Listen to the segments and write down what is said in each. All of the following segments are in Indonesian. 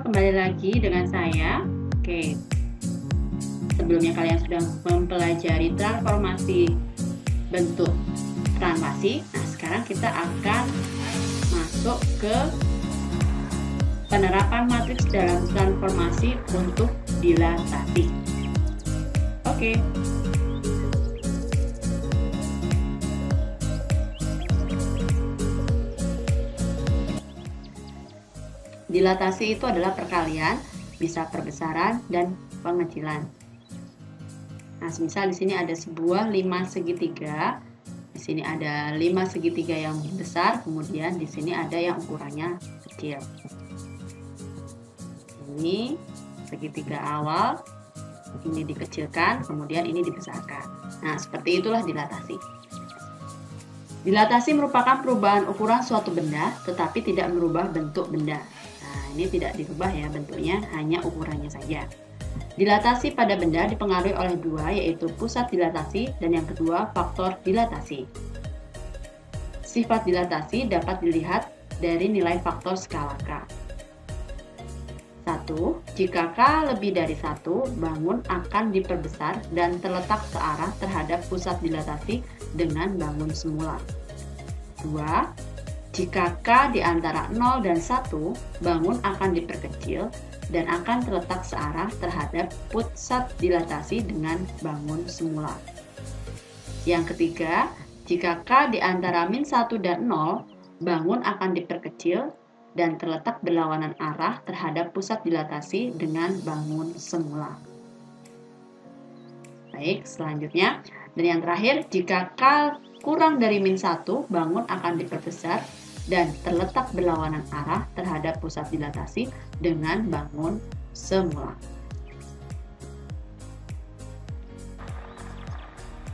kembali lagi dengan saya. Oke, sebelumnya kalian sudah mempelajari transformasi bentuk translasi. Nah, sekarang kita akan masuk ke penerapan matriks dalam transformasi untuk dilatasi. Oke. Dilatasi itu adalah perkalian, bisa perbesaran dan pengecilan. Nah, misal di sini ada sebuah 5 segitiga. Di sini ada 5 segitiga yang besar, kemudian di sini ada yang ukurannya kecil. Ini segitiga awal, ini dikecilkan, kemudian ini dibesarkan. Nah, seperti itulah dilatasi. Dilatasi merupakan perubahan ukuran suatu benda, tetapi tidak merubah bentuk benda. Nah, ini tidak dirubah ya bentuknya, hanya ukurannya saja. Dilatasi pada benda dipengaruhi oleh dua, yaitu pusat dilatasi dan yang kedua faktor dilatasi. Sifat dilatasi dapat dilihat dari nilai faktor skala K. 1. Jika K lebih dari 1, bangun akan diperbesar dan terletak searah terhadap pusat dilatasi dengan bangun semula. 2. Jika K di antara 0 dan 1, bangun akan diperkecil dan akan terletak searah terhadap pusat dilatasi dengan bangun semula. Yang ketiga, jika K di antara min 1 dan 0, bangun akan diperkecil dan terletak berlawanan arah terhadap pusat dilatasi dengan bangun semula. Baik, selanjutnya. Dan yang terakhir, jika K kurang dari min 1, bangun akan diperbesar dan terletak berlawanan arah terhadap pusat dilatasi dengan bangun semula.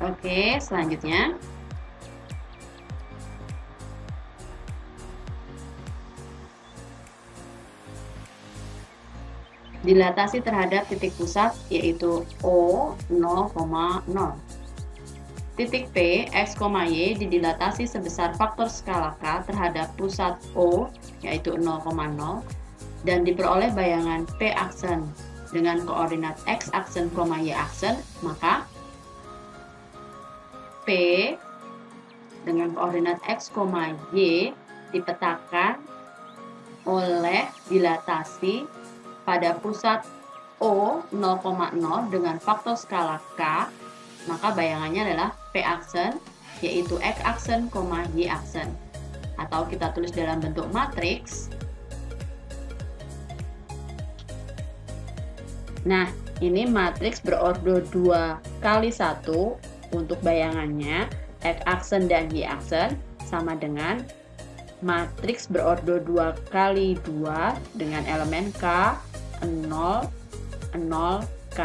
Oke, selanjutnya. Dilatasi terhadap titik pusat yaitu O 0,0. Titik P, X, Y didilatasi sebesar faktor skala K terhadap pusat O, yaitu 0,0, dan diperoleh bayangan P aksen dengan koordinat X aksen, Y aksen, maka P dengan koordinat X, Y dipetakan oleh dilatasi pada pusat O 0,0 dengan faktor skala K, maka bayangannya adalah P aksen, yaitu X aksen, Y aksen. Atau kita tulis dalam bentuk matriks. Nah, ini matriks berordo 2 kali 1 untuk bayangannya, X aksen dan Y aksen, sama dengan matriks berordo 2 kali 2 dengan elemen K, 0, 0, K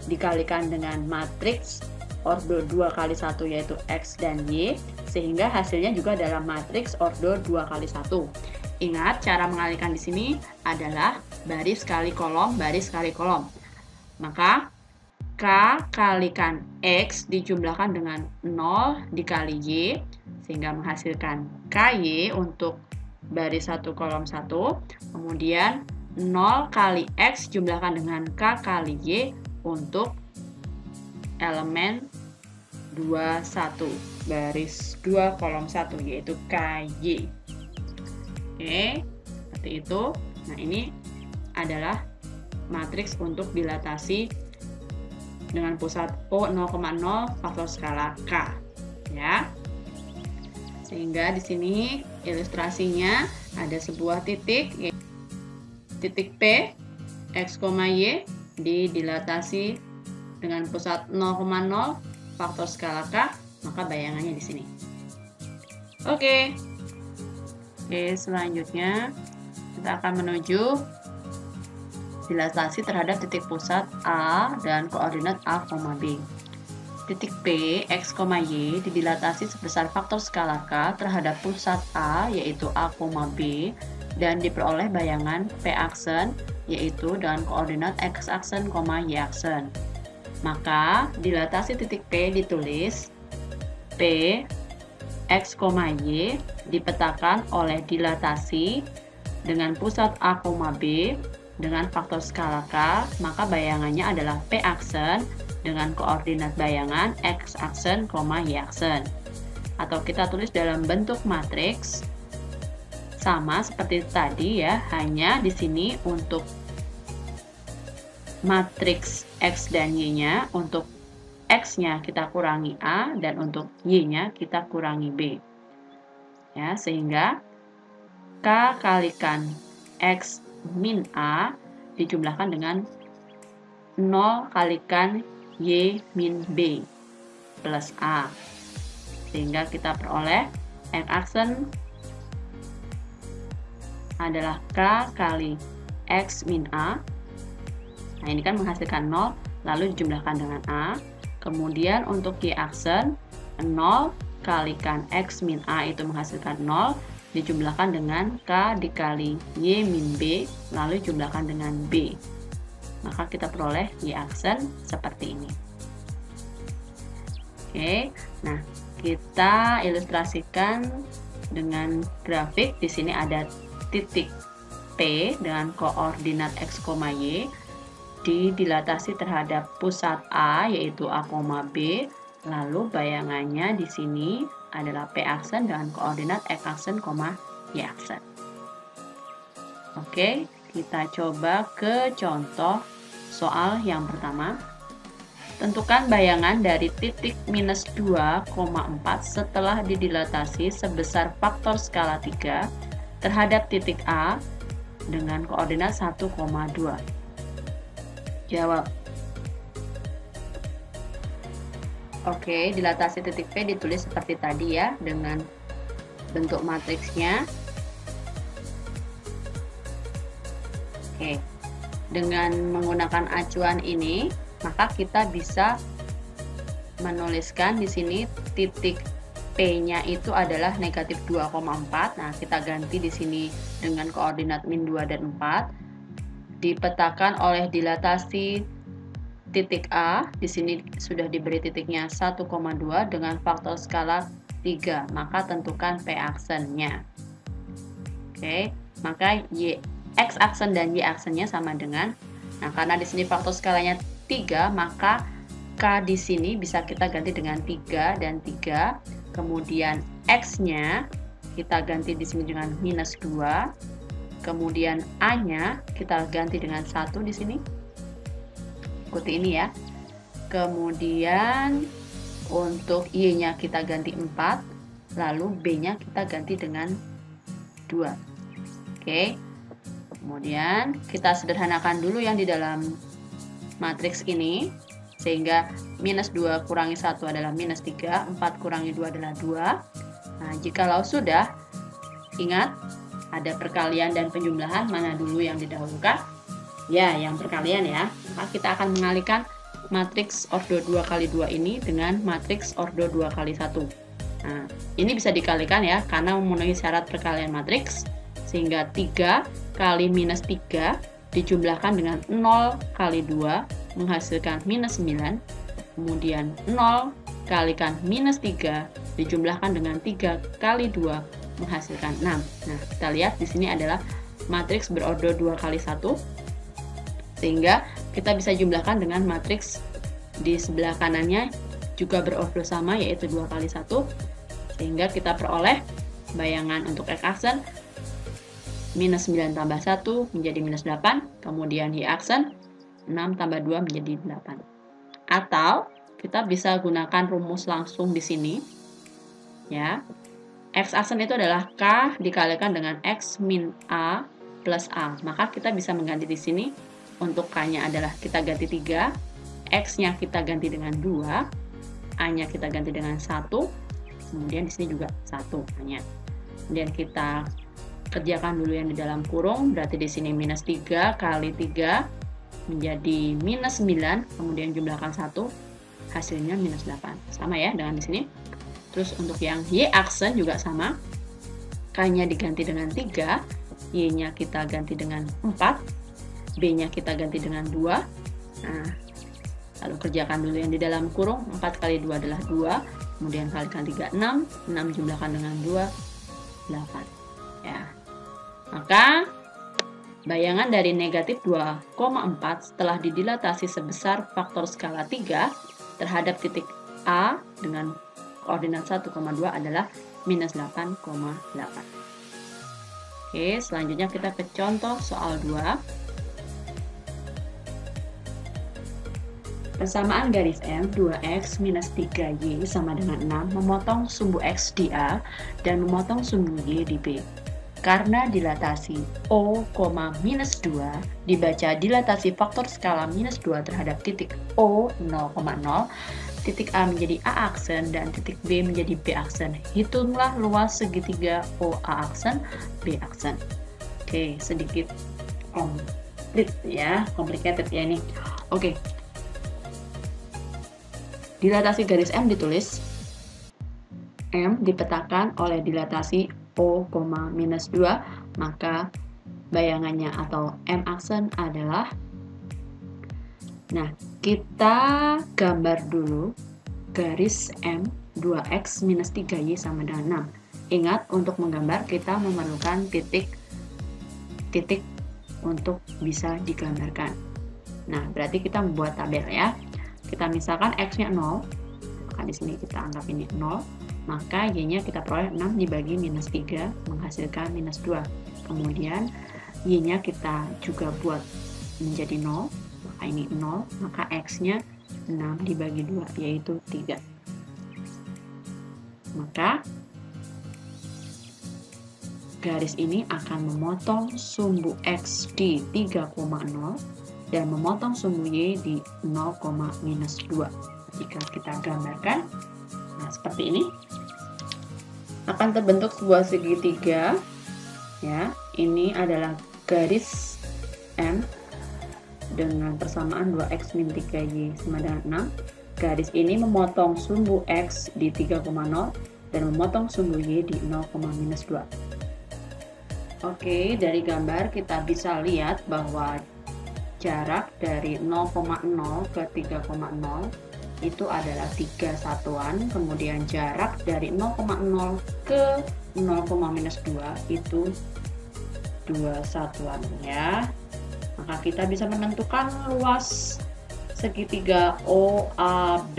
dikalikan dengan matriks ordo 2 kali 1 yaitu X dan Y, sehingga hasilnya juga adalah matriks ordo 2 kali 1. Ingat, cara mengalihkan di sini adalah baris kali kolom, baris kali kolom. Maka K kalikan X dijumlahkan dengan 0 dikali Y, sehingga menghasilkan KY untuk baris 1 kolom 1. Kemudian 0 kali X jumlahkan dengan K kali Y untuk elemen 21 baris 2 kolom 1 yaitu KY. Oke, seperti itu. Nah, ini adalah matriks untuk dilatasi dengan pusat O 0,0 faktor skala K, ya. Sehingga di sini ilustrasinya ada sebuah titik P X, Y didilatasi dengan pusat 0,0 faktor skala K, maka bayangannya di sini. Oke, selanjutnya kita akan menuju dilatasi terhadap titik pusat A dan koordinat A, B. Titik P, X, Y didilatasi sebesar faktor skala K terhadap pusat A, yaitu A, B, dan diperoleh bayangan P aksen, yaitu dengan koordinat X aksen, Y aksen. Maka dilatasi titik P ditulis P X, Y dipetakan oleh dilatasi dengan pusat A, B dengan faktor skala K, maka bayangannya adalah P aksen dengan koordinat bayangan X aksen, Y aksen. Atau kita tulis dalam bentuk matriks sama seperti tadi ya, hanya di sini untuk matriks X dan Y-nya, untuk X-nya kita kurangi A dan untuk Y-nya kita kurangi B. Ya, sehingga K kalikan X min A dijumlahkan dengan 0 kalikan Y min B plus A. Sehingga kita peroleh X aksen adalah K kali X min A. Nah, ini kan menghasilkan 0, lalu dijumlahkan dengan A. Kemudian untuk Y aksen, 0 kalikan X min A itu menghasilkan 0, dijumlahkan dengan K dikali Y min B, lalu dijumlahkan dengan B. Maka kita peroleh Y aksen seperti ini. Oke, nah kita ilustrasikan dengan grafik. Di sini ada titik P dengan koordinat X, Y didilatasi terhadap pusat A yaitu A, B. Lalu bayangannya di sini adalah P aksen dengan koordinat X aksen, Y aksen. Oke, kita coba ke contoh soal yang pertama. Tentukan bayangan dari titik minus 2,4 setelah didilatasi sebesar faktor skala 3 terhadap titik A dengan koordinat 1,2. Jawab. Oke, dilatasi titik P ditulis seperti tadi ya, dengan bentuk matriksnya. Oke, dengan menggunakan acuan ini, maka kita bisa menuliskan di sini titik P-nya itu adalah negatif 2,4. Nah, kita ganti di sini dengan koordinat min 2 dan 4. Dipetakan oleh dilatasi titik A. Di sini sudah diberi titiknya 1,2 dengan faktor skala 3. Maka tentukan P aksennya. Oke, maka X aksen dan Y aksennya sama dengan, nah karena di sini faktor skalanya 3, maka K di sini bisa kita ganti dengan 3 dan 3. Kemudian X-nya kita ganti di sini dengan minus 2. Kemudian A-nya kita ganti dengan 1 di sini. Ikuti ini ya. Kemudian untuk Y-nya kita ganti 4. Lalu B-nya kita ganti dengan 2. Oke. Kemudian kita sederhanakan dulu yang di dalam matriks ini, sehingga minus 2 kurangi 1 adalah minus 3, 4 kurangi 2 adalah 2. Nah, jikalau sudah, ingat ada perkalian dan penjumlahan, mana dulu yang didahulukan? Ya, yang perkalian ya. Maka kita akan mengalihkan matriks ordo 2 kali 2 ini dengan matriks ordo 2 kali 1. Nah, ini bisa dikalikan ya, karena memenuhi syarat perkalian matriks, sehingga 3 kali minus 3 dijumlahkan dengan 0 kali 2 menghasilkan minus 9. Kemudian 0 kalikan minus 3 dijumlahkan dengan 3 kali 2 menghasilkan 6. Nah, kita lihat di sini adalah matriks berordo 2 kali 1. Sehingga kita bisa jumlahkan dengan matriks di sebelah kanannya juga berordo sama, yaitu 2 kali 1. Sehingga kita peroleh bayangan untuk X aksen minus 9 tambah 1 menjadi minus 8, kemudian Y aksen 6 tambah 2 menjadi 8. Atau kita bisa gunakan rumus langsung di sini. Ya. X aksen itu adalah K dikalikan dengan X min A plus A. Maka kita bisa mengganti di sini. Untuk K-nya adalah kita ganti 3, X-nya kita ganti dengan 2, A-nya kita ganti dengan 1, kemudian di sini juga 1 A-nya. Kemudian kita kerjakan dulu yang di dalam kurung, berarti di sini minus 3 kali 3 menjadi minus 9, kemudian jumlahkan 1, hasilnya minus 8. Sama ya dengan di sini. Terus untuk yang Y aksen juga sama, K-nya diganti dengan 3, Y-nya kita ganti dengan 4, B-nya kita ganti dengan 2. Nah, lalu kerjakan dulu yang di dalam kurung, 4 kali 2 adalah 2, kemudian kalikan 3, 6, 6 jumlahkan dengan 2, 8. Ya. Maka bayangan dari negatif 2,4 setelah didilatasi sebesar faktor skala 3 terhadap titik A dengan koordinat 1,2 adalah minus 8,8. Oke, selanjutnya kita ke contoh soal 2. Persamaan garis M 2x minus 3y sama dengan 6 memotong sumbu x di A dan memotong sumbu y di B. Karena dilatasi O, minus 2 dibaca dilatasi faktor skala minus 2 terhadap titik O 0,0, titik A menjadi A aksen dan titik B menjadi B aksen. Hitunglah luas segitiga OA aksen, B aksen. Oke, sedikit complicated ya ini. Oke. Dilatasi garis M ditulis, M dipetakan oleh dilatasi O, minus 2, maka bayangannya atau M aksen adalah, nah kita gambar dulu garis M 2x minus 3y sama dengan 6. Ingat, untuk menggambar kita memerlukan titik untuk bisa digambarkan. Nah, berarti kita membuat tabel ya. Kita misalkan x-nya 0, maka di sini kita anggap ini 0, maka y-nya kita peroleh 6 dibagi minus 3 menghasilkan minus 2. Kemudian y-nya kita juga buat menjadi 0, maka ini 0, maka x-nya 6 dibagi 2 yaitu 3. Maka garis ini akan memotong sumbu x di 3,0 dan memotong sumbu y di 0, minus 2. Jika kita gambarkan, nah seperti ini, akan terbentuk sebuah segitiga. Ya, ini adalah garis M dengan persamaan 2x min 3y sama dengan 6. Garis ini memotong sumbu x di 3,0 dan memotong sumbu y di 0, minus 2. Oke, dari gambar kita bisa lihat bahwa jarak dari 0,0 ke 3,0 itu adalah 3 satuan, kemudian jarak dari 0,0 ke 0, minus 2 itu 2 satuan ya. Maka kita bisa menentukan luas segitiga OAB.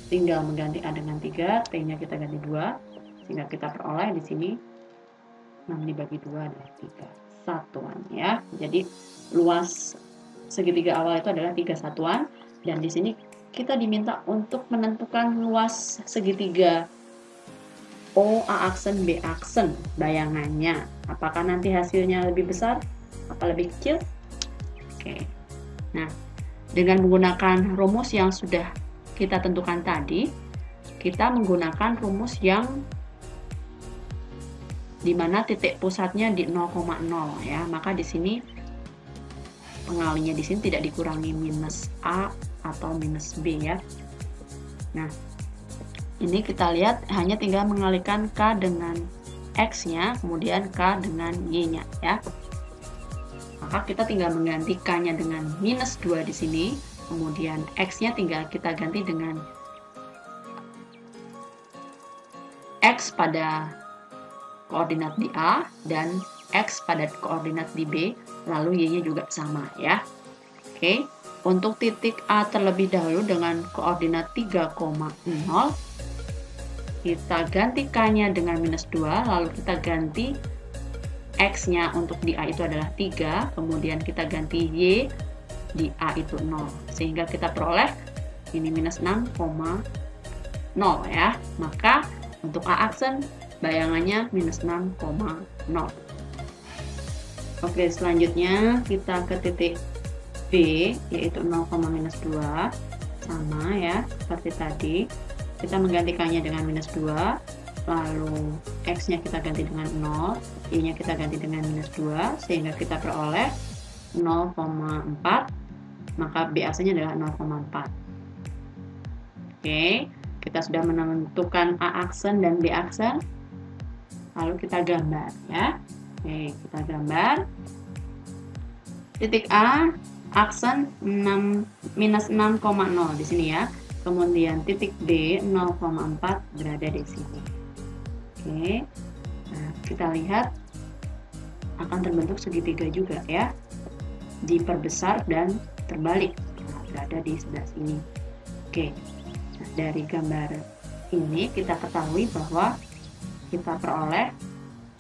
Tinggal mengganti A dengan 3, T-nya kita ganti 2, sehingga kita peroleh di sini 6 dibagi 2 adalah 3 satuan ya. Jadi luas segitiga awal itu adalah 3 satuan, dan di sini kita diminta untuk menentukan luas segitiga OA aksen B aksen bayangannya. Apakah nanti hasilnya lebih besar atau lebih kecil? Oke. Nah, dengan menggunakan rumus yang sudah kita tentukan tadi, kita menggunakan rumus yang di mana titik pusatnya di 0,0 ya. Maka di sini pengalinya di sini tidak dikurangi minus A atau minus B ya. Nah, ini kita lihat hanya tinggal mengalihkan K dengan X-nya, kemudian K dengan Y-nya ya. Maka kita tinggal mengganti K-nya dengan minus 2 di sini, kemudian X-nya tinggal kita ganti dengan X pada koordinat di A dan X pada koordinat di B, lalu Y-nya juga sama ya. Oke, untuk titik A terlebih dahulu dengan koordinat 3,0, kita ganti K-nya dengan minus 2, lalu kita ganti X-nya untuk di A itu adalah 3, kemudian kita ganti Y di A itu 0, sehingga kita peroleh ini minus 6,0 ya. Maka untuk A aksen bayangannya minus 6,0. Oke, selanjutnya kita ke titik B, yaitu 0, minus 2. Sama ya, seperti tadi. Kita menggantikannya dengan minus 2, lalu X-nya kita ganti dengan 0, Y-nya kita ganti dengan minus 2, sehingga kita peroleh 0,4, maka B aksennya adalah 0,4. Oke, kita sudah menentukan A aksen dan B aksen. Lalu kita gambar ya. Oke, kita gambar. Titik A aksen minus 6,0 di sini ya. Kemudian titik B 0,4 berada di sini. Oke. Nah, kita lihat akan terbentuk segitiga juga ya, diperbesar dan terbalik. Nah, berada di sebelah sini. Oke, nah, dari gambar ini kita ketahui bahwa kita peroleh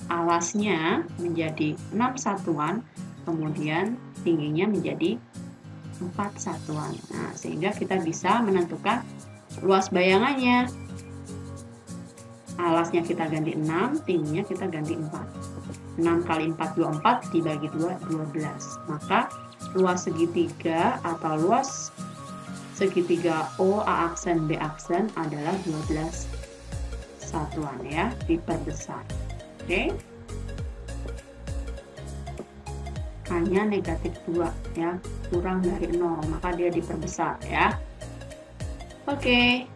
alasnya menjadi 6 satuan, kemudian tingginya menjadi 4 satuan. Nah, sehingga kita bisa menentukan luas bayangannya. Alasnya kita ganti 6, tingginya kita ganti 4. 6 kali 4, 24, dibagi 2, 12. Maka luas segitiga atau luas segitiga O, A aksen, B aksen adalah 12 satuan ya, diperbesar. Oke. Hanya negatif 2 ya, kurang dari 0, maka dia diperbesar ya. Oke.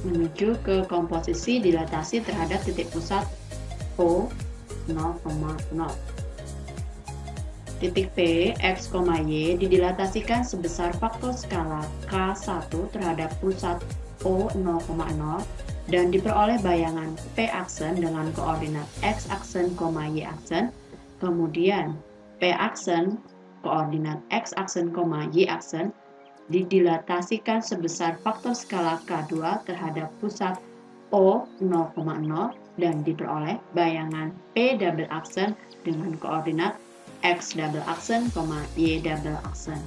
Menuju ke komposisi dilatasi terhadap titik pusat O 0,0. Titik P, X, Y didilatasikan sebesar faktor skala K1 terhadap pusat O 0,0 dan diperoleh bayangan P aksen dengan koordinat X aksen, Y aksen. Kemudian P aksen, koordinat X aksen, Y aksen didilatasikan sebesar faktor skala K2 terhadap pusat O 0,0 dan diperoleh bayangan P double aksen dengan koordinat X double aksen, Y double aksen.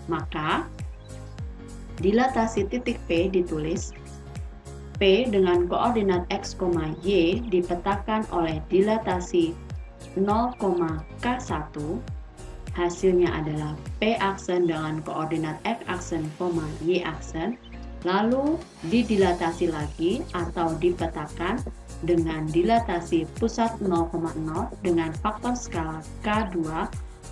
Maka dilatasi titik P ditulis P dengan koordinat X, Y dipetakan oleh dilatasi 0,K1. Hasilnya adalah P aksen dengan koordinat X aksen, Y aksen. Lalu didilatasi lagi atau dipetakan dengan dilatasi pusat 0,0 dengan faktor skala K2,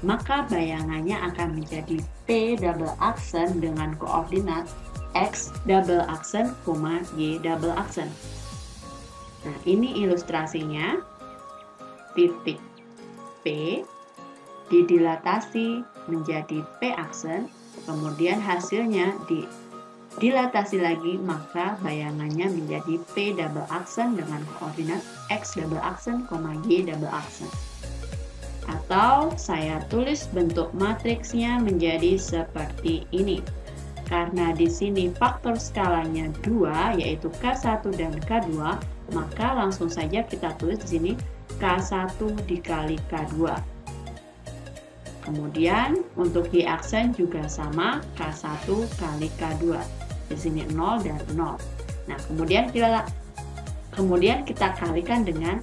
maka bayangannya akan menjadi P double aksen dengan koordinat X double aksen, Y double aksen. Nah, ini ilustrasinya. Titik P didilatasi menjadi P aksen, kemudian hasilnya dilatasi lagi, maka bayangannya menjadi P double aksen dengan koordinat X double aksen, Y double aksen. Atau saya tulis bentuk matriksnya menjadi seperti ini. Karena di sini faktor skalanya 2, yaitu K1 dan K2, maka langsung saja kita tulis di sini K1 dikali K2. Kemudian untuk Y aksen juga sama, K1 kali K2. Di sini 0 dan 0. Nah, kemudian kita kalikan dengan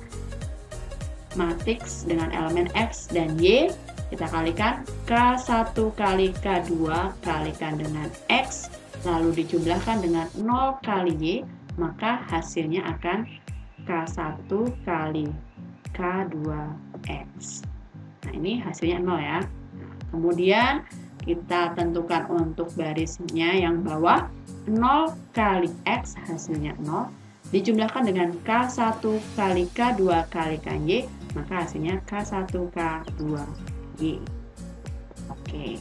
matriks dengan elemen X dan Y. Kita kalikan K1 kali K2 kalikan dengan X, lalu dijumlahkan dengan 0 kali Y, maka hasilnya akan K1 kali K2X. Nah, ini hasilnya 0 ya. Nah, kemudian kita tentukan untuk barisnya yang bawah, 0 kali X hasilnya 0, dijumlahkan dengan K1 kali K2 kalikan Y, maka hasilnya K1 K2Y. Oke,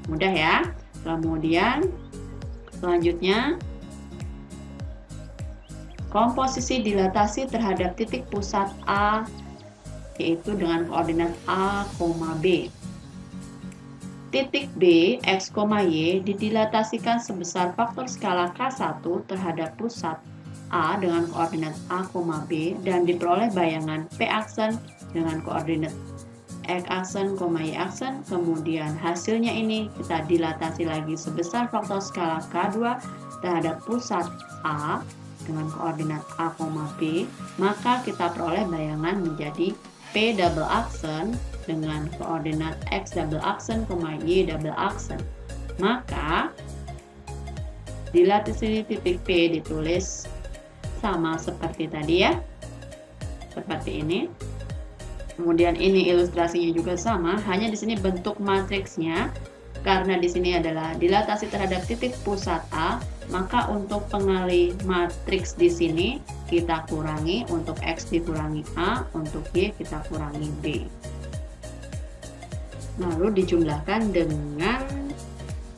mudah ya. Kemudian selanjutnya komposisi dilatasi terhadap titik pusat A, yaitu dengan koordinat A, B. Titik B, X, Y didilatasikan sebesar faktor skala K1 terhadap pusat A dengan koordinat A, B dan diperoleh bayangan P aksen dengan koordinat X aksen, Y aksen. Kemudian hasilnya ini kita dilatasi lagi sebesar faktor skala K2 terhadap pusat A dengan koordinat A, B, maka kita peroleh bayangan menjadi P double aksen dengan koordinat X double aksen, Y double aksen. Maka dilatasi titik P ditulis sama seperti tadi ya, seperti ini. Kemudian ini ilustrasinya juga sama, hanya di sini bentuk matriksnya. Karena di sini adalah dilatasi terhadap titik pusat A, maka untuk pengali matriks di sini kita kurangi, untuk X dikurangi A, untuk Y kita kurangi B. Lalu dijumlahkan dengan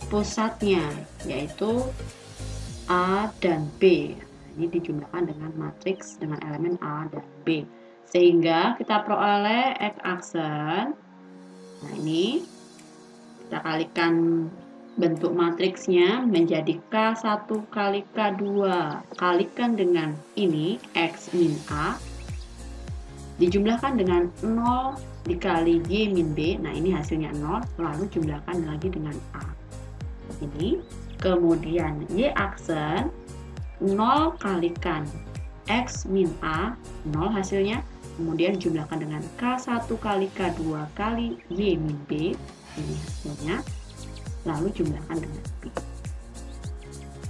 pusatnya, yaitu A dan B. ini dijumlahkan dengan matriks dengan elemen A dan B. Sehingga kita peroleh X aksen. Nah, ini kita kalikan bentuk matriksnya menjadi K1 kali K2. Kalikan dengan ini X min A. Dijumlahkan dengan 0 dikali Y min B. Nah, ini hasilnya 0. Lalu jumlahkan lagi dengan A. Ini. Kemudian Y aksen 0 kalikan X min A, 0 hasilnya. Kemudian jumlahkan dengan K1 kali K2 kali Y min B, ini hasilnya. Lalu jumlahkan dengan B.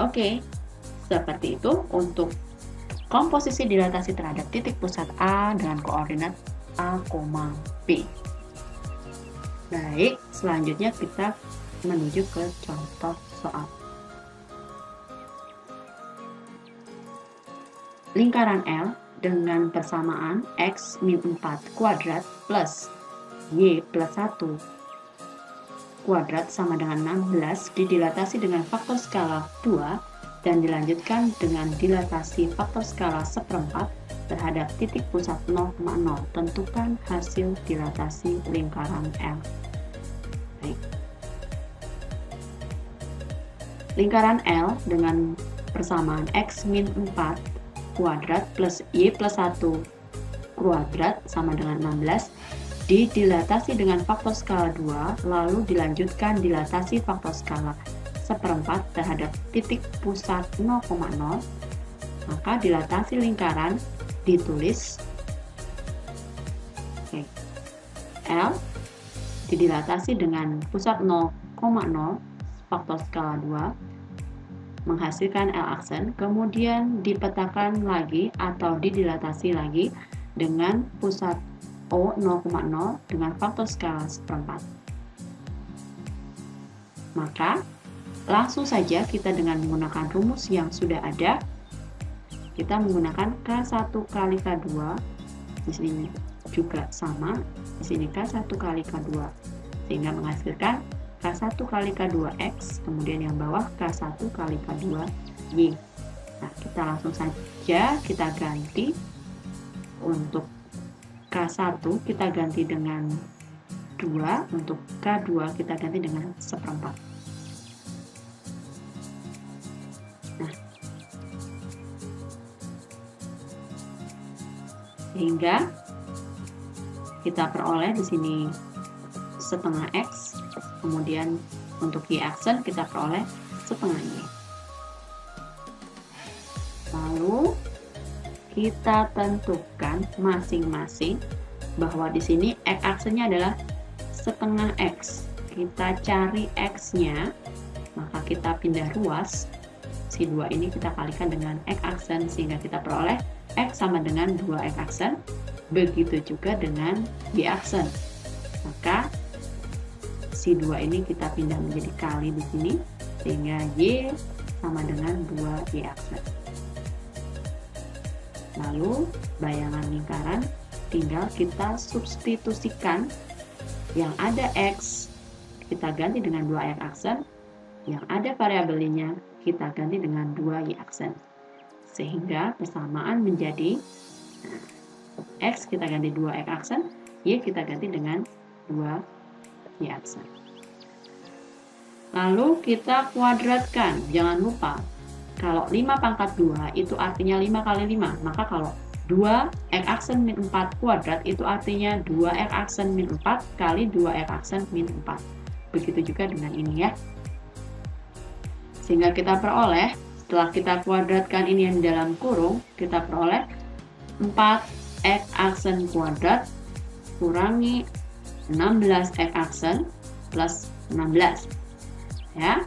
Oke, seperti itu untuk komposisi dilatasi terhadap titik pusat A dengan koordinat A, B. Baik, selanjutnya kita menuju ke contoh soal. Lingkaran L dengan persamaan X min 4 kuadrat plus Y plus 1 kuadrat sama dengan 16 didilatasi dengan faktor skala 2 dan dilanjutkan dengan dilatasi faktor skala 1/4 terhadap titik pusat 0,0. Tentukan hasil dilatasi lingkaran L. Baik. Lingkaran L dengan persamaan X min 4 kuadrat plus Y plus 1 kuadrat sama dengan 16 didilatasi dengan faktor skala 2 lalu dilanjutkan dilatasi faktor skala 1/4 terhadap titik pusat 0,0. Maka dilatasi lingkaran ditulis L didilatasi dengan pusat 0,0 faktor skala 2 menghasilkan L aksen, kemudian dipetakan lagi atau didilatasi lagi dengan pusat O 0,0 dengan faktor skala 1/4. Maka langsung saja kita dengan menggunakan rumus yang sudah ada, kita menggunakan K1 kali K2, di sini juga sama, di sini K1 kali K2, sehingga menghasilkan K1 kali K2X, kemudian yang bawah K1 kali K2Y. Nah, kita langsung saja kita ganti. Untuk K1 kita ganti dengan 2, untuk K2 kita ganti dengan 1/4. Nah, sehingga kita peroleh di sini setengah X. Kemudian untuk Y aksen kita peroleh setengah Y. Lalu kita tentukan masing-masing bahwa di sini X aksennya adalah setengah X. Kita cari X-nya, maka kita pindah ruas. Si 2 ini kita kalikan dengan X aksen sehingga kita peroleh X sama dengan 2X aksen. Begitu juga dengan Y aksen. Maka si 2 ini kita pindah menjadi kali di sini sehingga Y sama dengan 2Y aksen. Lalu bayangan lingkaran tinggal kita substitusikan, yang ada X kita ganti dengan 2X aksen, yang ada variabelnya kita ganti dengan 2Y aksen, sehingga persamaan menjadi X kita ganti 2X aksen, Y kita ganti dengan 2Y aksen. Lalu kita kuadratkan. Jangan lupa, kalau 5 pangkat 2 itu artinya 5 kali 5. Maka kalau 2X aksen min 4 kuadrat itu artinya 2X aksen min 4 kali 2X aksen min 4. Begitu juga dengan ini ya. Sehingga kita peroleh, setelah kita kuadratkan ini yang dalam kurung, kita peroleh 4X aksen kuadrat kurangi 16X aksen plus 16. Ya.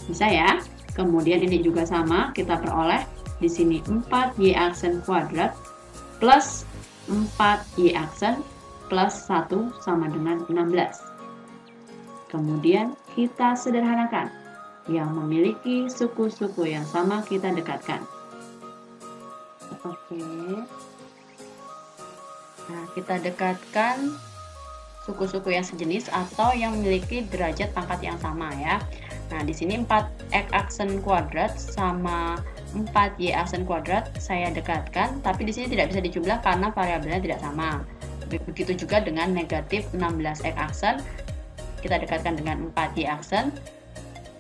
Bisa ya? Kemudian ini juga sama, kita peroleh di sini 4Y aksen kuadrat plus 4Y aksen plus 1 sama dengan 16. Kemudian kita sederhanakan. Yang memiliki suku-suku yang sama kita dekatkan. Oke. Nah, kita dekatkan suku-suku yang sejenis atau yang memiliki derajat pangkat yang sama ya. Nah, di sini 4X aksen kuadrat sama 4y aksen kuadrat saya dekatkan, tapi di sini tidak bisa dijumlah karena variabelnya tidak sama. Begitu juga dengan negatif 16x aksen, kita dekatkan dengan 4y aksen.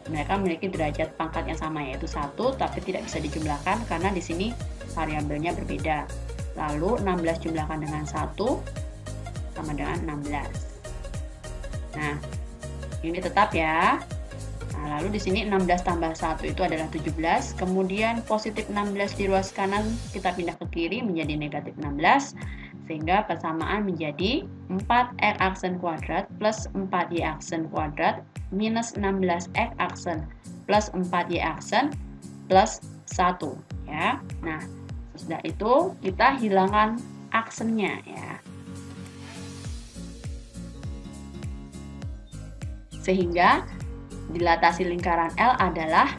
Mereka memiliki derajat pangkat yang sama, yaitu 1, tapi tidak bisa dijumlahkan karena di sini variabelnya berbeda. Lalu 16 jumlahkan dengan 1 sama dengan 16. Nah, ini tetap ya. Nah, lalu di sini 16 tambah 1 itu adalah 17. Kemudian positif 16 di ruas kanan kita pindah ke kiri menjadi negatif 16. Sehingga persamaan menjadi 4x aksen kuadrat plus 4y aksen kuadrat minus 16x aksen plus 4y aksen plus 1 ya. Nah, sesudah itu kita hilangkan aksennya ya. Sehingga dilatasi lingkaran L adalah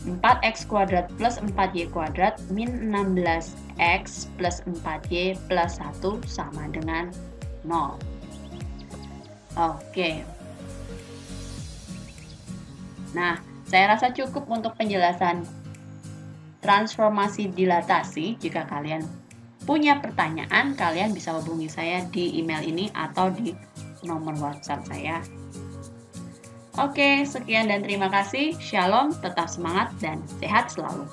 4x kuadrat plus 4y kuadrat min 16x plus 4y plus 1 sama dengan 0. Oke. Nah, saya rasa cukup untuk penjelasan transformasi dilatasi. Jika kalian punya pertanyaan, kalian bisa hubungi saya di email ini atau di nomor WhatsApp saya. Oke, sekian dan terima kasih. Shalom, tetap semangat dan sehat selalu.